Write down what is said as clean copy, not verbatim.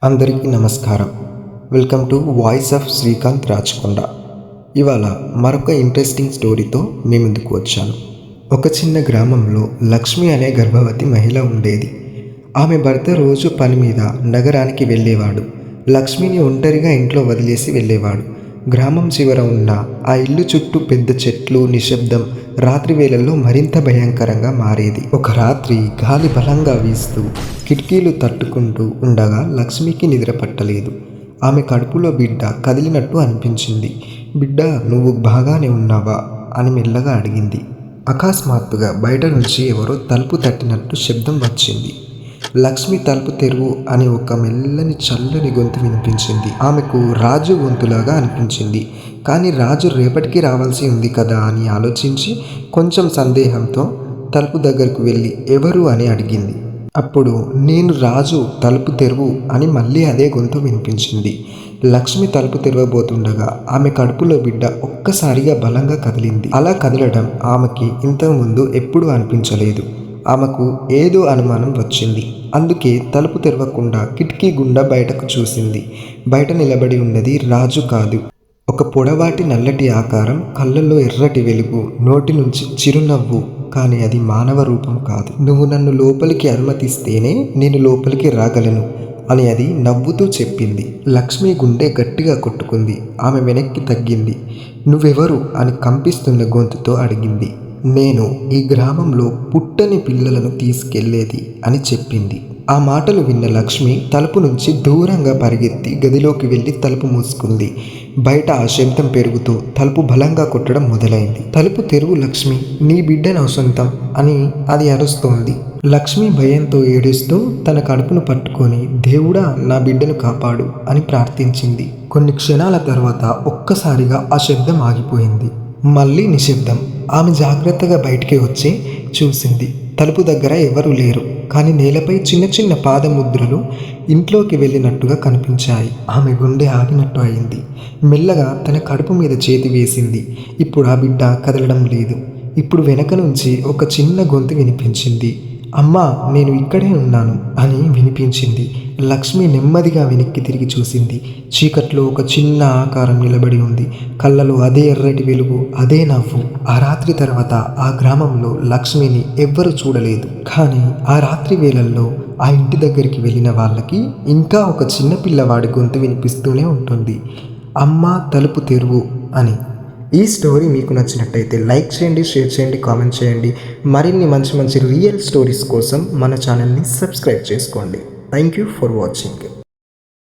అందరికీ నమస్కారం. Welcome to voice of Srikanth Rachakonda. ఇవాళ మరొక ఇంట్రెస్టింగ్ స్టోరీతో మీ ముందుకు వచ్చాను. ఒక చిన్న గ్రామంలో లక్ష్మి అనే గర్భవతి మహిళ ఉండేది. ఆమె భర్త రోజు పని మీద నగరానికి వెళ్ళేవాడు. లక్ష్మిని ఒంటరిగా ఇంట్లో వదిలేసి వెళ్ళేవాడు. గ్రామం చివర ఉన్న ఆ ఇల్లు చుట్టూ పెద్ద చెట్లు, నిశ్శబ్దం రాత్రి వేళల్లో మరింత భయంకరంగా మారేది. ఒక రాత్రి గాలి బలంగా వీస్తూ కిటికీలు తట్టుకుంటూ ఉండగా లక్ష్మికి నిద్ర పట్టలేదు. ఆమె కడుపులో బిడ్డ కదిలినట్టు అనిపించింది. బిడ్డ, నువ్వు బాగానే ఉన్నావా అని మెల్లగా అడిగింది. అకస్మాత్తుగా బయట నుంచి ఎవరో తలుపు తట్టినట్టు శబ్దం వచ్చింది. లక్ష్మి తలుపు తెరువు అని ఒక మెల్లని చల్లని గొంతు వినిపించింది. ఆమెకు రాజు గొంతులాగా అనిపించింది. కానీ రాజు రేపటికి రావాల్సి ఉంది కదా అని ఆలోచించి కొంచెం సందేహంతో తలుపు దగ్గరకు వెళ్ళి ఎవరు అని అడిగింది. అప్పుడు నేను రాజు, తలుపు తెరువు అని మళ్ళీ అదే గొంతు వినిపించింది. లక్ష్మి తలుపు తెరవబోతుండగా ఆమె కడుపులో బిడ్డ ఒక్కసారిగా బలంగా కదిలింది. అలా కదలడం ఆమెకి ఇంతకుముందు ఎప్పుడూ అనిపించలేదు. ఆమెకు ఏదో అనుమానం వచ్చింది. అందుకే తలుపు తెరవకుండా కిటికీ గుండా బయటకు చూసింది. బయట నిలబడి ఉన్నది రాజు కాదు. ఒక పొడవాటి నల్లటి ఆకారం, కళ్ళల్లో ఎర్రటి వెలుగు, నోటి నుంచి చిరునవ్వు. కానీ అది మానవ రూపం కాదు. నువ్వు నన్ను లోపలికి అనుమతిస్తేనే నేను లోపలికి రాగలను అని అది నవ్వుతూ చెప్పింది. లక్ష్మి గుండె గట్టిగా కొట్టుకుంది. ఆమె వెనక్కి తగ్గింది. నువ్వెవరు అని కంపిస్తున్న గొంతుతో అడిగింది. నేను ఈ గ్రామంలో పుట్టని పిల్లలను తీసుకెళ్లేది అని చెప్పింది. ఆ మాటలు విన్న లక్ష్మి తలుపు నుంచి దూరంగా పరిగెత్తి గదిలోకి వెళ్ళి తలుపు మూసుకుంది. బయట ఆ శబ్దం పెరుగుతూ తలుపు బలంగా కొట్టడం మొదలైంది. తలుపు తెరువు లక్ష్మి, నీ బిడ్డ నా సొంతం అని అది అరుస్తోంది. లక్ష్మి భయంతో ఏడుస్తూ తన కడుపును పట్టుకొని దేవుడా, నా బిడ్డను కాపాడు అని ప్రార్థించింది. కొన్ని క్షణాల తర్వాత ఒక్కసారిగా ఆ శబ్దం ఆగిపోయింది. మళ్ళీ నిశ్శబ్దం. ఆమె జాగ్రత్తగా బయటికి వచ్చి చూసింది. తలుపు దగ్గర ఎవరూ లేరు. కానీ నేలపై చిన్న చిన్న పాదముద్రలు ఇంట్లోకి వెళ్ళినట్టుగా కనిపించాయి. ఆమె గుండె ఆగినట్టు అయింది. మెల్లగా తన కడుపు మీద చేతి వేసింది. ఇప్పుడు ఆ బిడ్డ కదలడం లేదు. ఇప్పుడు వెనక నుంచి ఒక చిన్న గొంతు వినిపించింది. అమ్మా, నేను ఇక్కడే ఉన్నాను అని వినిపించింది. లక్ష్మి నెమ్మదిగా వెనక్కి తిరిగి చూసింది. చీకట్లో ఒక చిన్న ఆకారం నిలబడి ఉంది. కళ్ళలో అదే ఎర్రటి వెలుగు, అదే నవ్వు. ఆ రాత్రి తర్వాత ఆ గ్రామంలో లక్ష్మిని ఎవ్వరూ చూడలేదు. కానీ ఆ రాత్రి వేళల్లో ఆ ఇంటి దగ్గరికి వెళ్ళిన వాళ్ళకి ఇంకా ఒక చిన్న పిల్లవాడి గొంతు వినిపిస్తూనే ఉంటుంది, అమ్మా తలుపు తెరువు అని. ఈ స్టోరీ మీకు నచ్చినట్టయితే లైక్ చేయండి, షేర్ చేయండి, కామెంట్ చేయండి. మరిన్ని మంచి మంచి రియల్ స్టోరీస్ కోసం మన ఛానల్ని సబ్స్క్రైబ్ చేసుకోండి. Thank you for watching.